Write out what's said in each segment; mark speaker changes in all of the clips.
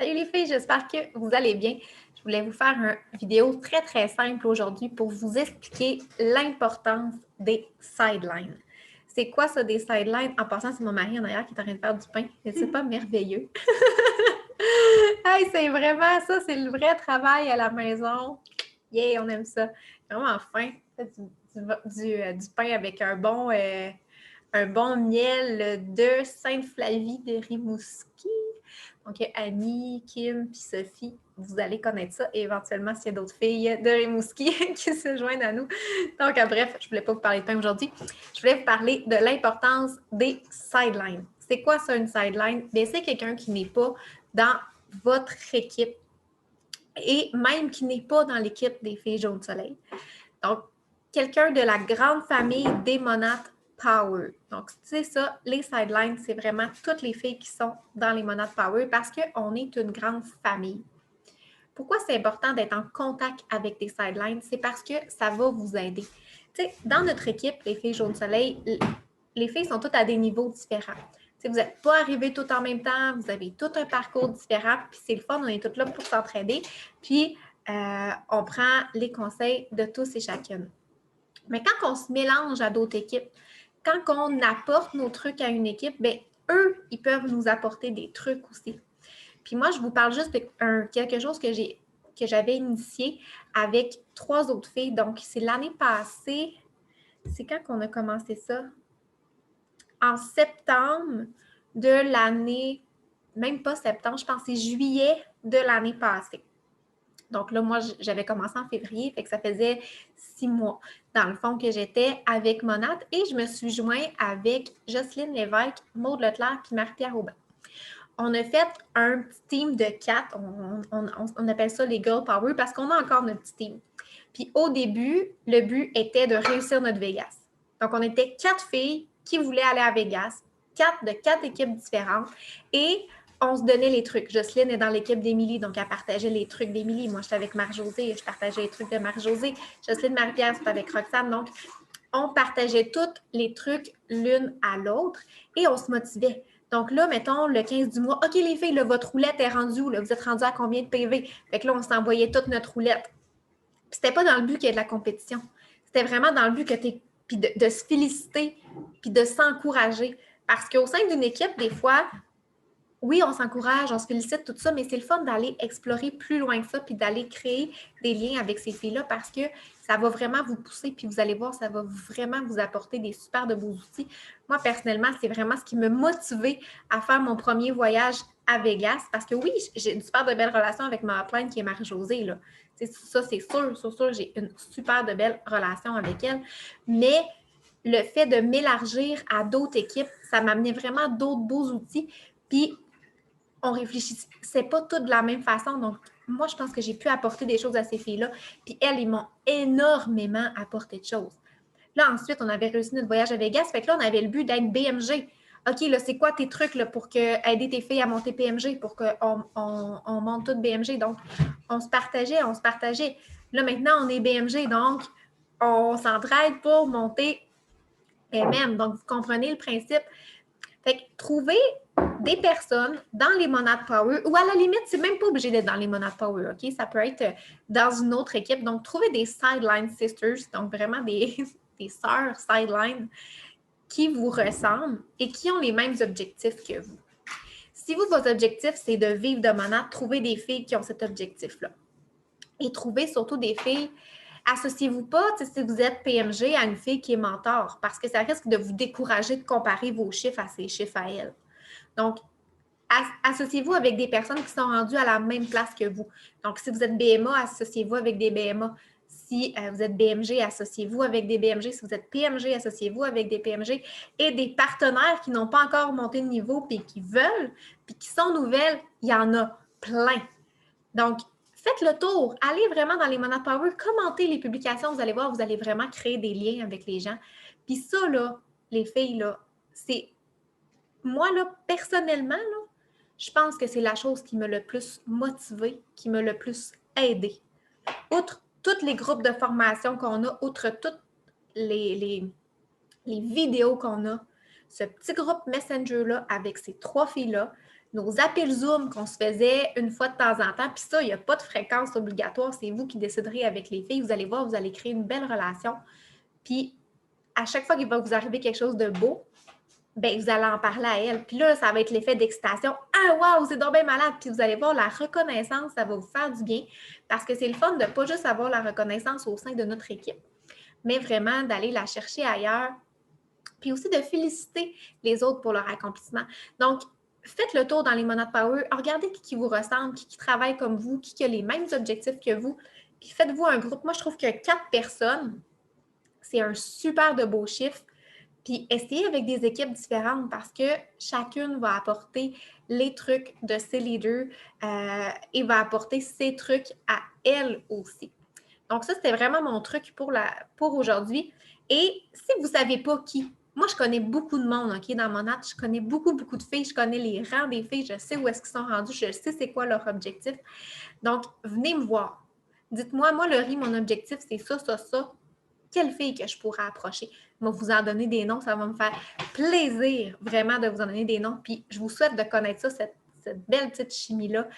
Speaker 1: Salut les filles, j'espère que vous allez bien. Je voulais vous faire une vidéo très simple aujourd'hui pour vous expliquer l'importance des sidelines. C'est quoi ça des sidelines? En passant, c'est mon mari en arrière qui est en train de faire du pain. C'est pas merveilleux? Hey, c'est vraiment ça, c'est le vrai travail à la maison. Yeah, on aime ça. Vraiment fin. Du pain avec un bon miel de Sainte-Flavie de Rimouski. Donc, Annie, Kim puis Sophie, vous allez connaître ça. Et éventuellement, s'il y a d'autres filles de Rimouski qui se joignent à nous. Donc, bref, je ne voulais pas vous parler de pain aujourd'hui. Je voulais vous parler de l'importance des sidelines. C'est quoi ça, une sideline? Bien, c'est quelqu'un qui n'est pas dans votre équipe et même qui n'est pas dans l'équipe des filles Jaune Soleil. Donc, quelqu'un de la grande famille des Monates Power. Donc, c'est ça, les sidelines, c'est vraiment toutes les filles qui sont dans les Monates Power parce qu'on est une grande famille. Pourquoi c'est important d'être en contact avec des sidelines? C'est parce que ça va vous aider. Tu sais, dans notre équipe, les filles Jaune Soleil, les filles sont toutes à des niveaux différents. T'sais, vous n'êtes pas arrivés toutes en même temps, vous avez tout un parcours différent, puis c'est le fun, on est toutes là pour s'entraider, puis on prend les conseils de tous et chacune. Mais quand on se mélange à d'autres équipes, quand on apporte nos trucs à une équipe, bien, eux, ils peuvent nous apporter des trucs aussi. Puis moi, je vous parle juste de quelque chose que j'avais initié avec 3 autres filles. Donc, c'est l'année passée. C'est quand qu'on a commencé ça? En septembre de l'année, même pas septembre, je pense que c'est juillet de l'année passée. Donc là, moi, j'avais commencé en février, fait que ça faisait 6 mois, dans le fond, que j'étais avec Monat et je me suis joint avec Jocelyne Lévesque, Maude Leclerc puis Marie-Pierre Aubin. On a fait un petit team de 4, on appelle ça les Girl Power parce qu'on a encore notre petit team. Puis au début, le but était de réussir notre Vegas. Donc, on était 4 filles qui voulaient aller à Vegas, 4 équipes différentes et on se donnait les trucs. Jocelyne est dans l'équipe d'Émilie, donc elle partageait les trucs d'Émilie. Moi, j'étais avec Marie-Josée, je partageais les trucs de Marie-Josée. Jocelyne, Marie-Pierre, c'était avec Roxane. Donc, on partageait tous les trucs l'une à l'autre et on se motivait. Donc là, mettons, le 15 du mois, OK, les filles, là, votre roulette est rendue où? Là? Vous êtes rendues à combien de PV? Fait que là, on s'envoyait toute notre roulette. Puis c'était pas dans le but qu'il y ait de la compétition. C'était vraiment dans le but que puis de se féliciter, puis de s'encourager. Parce qu'au sein d'une équipe, des fois, oui, on s'encourage, on se félicite, tout ça, mais c'est le fun d'aller explorer plus loin que ça, puis d'aller créer des liens avec ces filles-là parce que ça va vraiment vous pousser, puis vous allez voir, ça va vraiment vous apporter des super de beaux outils. Moi, personnellement, c'est vraiment ce qui m'a motivée à faire mon premier voyage à Vegas parce que oui, j'ai une super de belle relation avec ma hotline qui est Marie-Josée, là. Ça, c'est sûr, j'ai une super de belle relation avec elle, mais le fait de m'élargir à d'autres équipes, ça m'amenait vraiment d'autres beaux outils, puis on réfléchissait pas toutes de la même façon. Donc, moi, je pense que j'ai pu apporter des choses à ces filles-là. Puis elles, ils m'ont énormément apporté de choses. Là, ensuite, on avait réussi notre voyage à Vegas. Fait que là, on avait le but d'être BMG. OK, là, c'est quoi tes trucs là, pour aider tes filles à monter PMG, pour qu'on monte toutes BMG? Donc, on se partageait. Là, maintenant, on est BMG, donc on s'entraide pour monter MM. Donc, vous comprenez le principe. Fait que trouver des personnes dans les Monad Power, ou à la limite, c'est même pas obligé d'être dans les Monad Power, OK? Ça peut être dans une autre équipe. Donc, trouver des sideline sisters, donc vraiment des sœurs sideline qui vous ressemblent et qui ont les mêmes objectifs que vous. Si vous, votre objectif, c'est de vivre de Monad, trouvez des filles qui ont cet objectif-là. Et trouvez surtout des filles. Associez-vous pas, si vous êtes PMG, à une fille qui est mentor, parce que ça risque de vous décourager de comparer vos chiffres à ses chiffres à elle. Donc, associez-vous avec des personnes qui sont rendues à la même place que vous. Donc, si vous êtes BMA, associez-vous avec des BMA. Si vous êtes BMG, associez-vous avec des BMG. Si vous êtes PMG, associez-vous avec des PMG. Et des partenaires qui n'ont pas encore monté de niveau, puis qui veulent, puis qui sont nouvelles, il y en a plein. Donc, faites le tour. Allez vraiment dans les Monad Power, commentez les publications. Vous allez voir, vous allez vraiment créer des liens avec les gens. Puis ça, là, les filles, là, c'est... Moi, là, personnellement, là, je pense que c'est la chose qui m'a le plus motivée, qui m'a le plus aidée. Outre tous les groupes de formation qu'on a, outre toutes les vidéos qu'on a, ce petit groupe Messenger-là avec ces 3 filles-là, nos appels Zoom qu'on se faisait une fois de temps en temps. Puis ça, il n'y a pas de fréquence obligatoire. C'est vous qui déciderez avec les filles. Vous allez voir, vous allez créer une belle relation. Puis à chaque fois qu'il va vous arriver quelque chose de beau, ben vous allez en parler à elle. Puis là, ça va être l'effet d'excitation. Ah, waouh, c'est donc bien malade. Puis vous allez voir la reconnaissance, ça va vous faire du bien parce que c'est le fun de ne pas juste avoir la reconnaissance au sein de notre équipe, mais vraiment d'aller la chercher ailleurs. Puis aussi de féliciter les autres pour leur accomplissement. Donc, faites le tour dans les Monades Power. Regardez qui vous ressemble, qui travaille comme vous, qui a les mêmes objectifs que vous. Puis faites-vous un groupe. Moi, je trouve que 4 personnes, c'est un super de beau chiffre. Puis essayez avec des équipes différentes parce que chacune va apporter les trucs de ses leaders et va apporter ses trucs à elle aussi. Donc ça, c'était vraiment mon truc pour aujourd'hui. Et si vous ne savez pas qui, moi, je connais beaucoup de monde, OK, dans mon app. Je connais beaucoup, beaucoup de filles. Je connais les rangs des filles. Je sais où est-ce qu'ils sont rendus. Je sais c'est quoi leur objectif. Donc, venez me voir. Dites-moi, moi, Laurie, mon objectif, c'est ça, ça, ça. Quelle fille que je pourrais approcher? Je vais vous en donner des noms. Ça va me faire plaisir vraiment de vous en donner des noms. Puis, je vous souhaite de connaître ça, cette belle petite chimie-là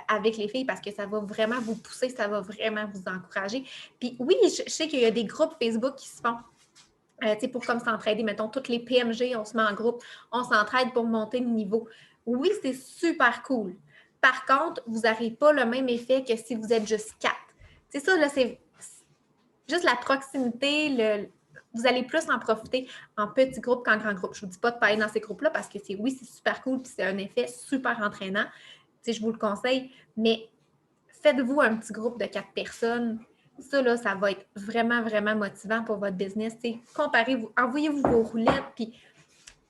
Speaker 1: avec les filles parce que ça va vraiment vous pousser, ça va vraiment vous encourager. Puis oui, je sais qu'il y a des groupes Facebook qui se font. Pour comme s'entraider, mettons, toutes les PMG, on se met en groupe, on s'entraide pour monter le niveau. Oui, c'est super cool. Par contre, vous n'aurez pas le même effet que si vous êtes juste 4. C'est ça, là, c'est juste la proximité, vous allez plus en profiter en petit groupe qu'en grand groupe. Je ne vous dis pas de parler dans ces groupes-là parce que c'est super cool puis c'est un effet super entraînant. Je vous le conseille, mais faites-vous un petit groupe de 4 personnes. Ça, là, ça va être vraiment, vraiment motivant pour votre business. Comparez-vous, envoyez-vous vos roulettes, puis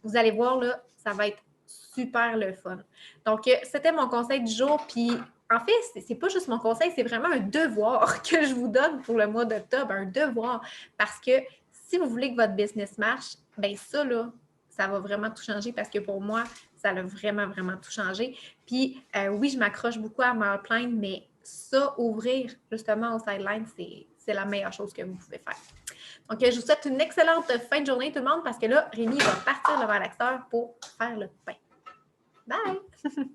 Speaker 1: vous allez voir, là, ça va être super le fun. Donc, c'était mon conseil du jour. Puis, en fait, c'est pas juste mon conseil, c'est vraiment un devoir que je vous donne pour le mois d'octobre, un devoir. Parce que si vous voulez que votre business marche, bien ça, là, ça va vraiment tout changer parce que pour moi, ça a vraiment, vraiment tout changé. Puis, oui, je m'accroche beaucoup à ma outline, mais ça, ouvrir justement au sideline, c'est la meilleure chose que vous pouvez faire. Donc, je vous souhaite une excellente fin de journée, tout le monde, parce que là, Rémi va partir le relaxeur pour faire le pain. Bye!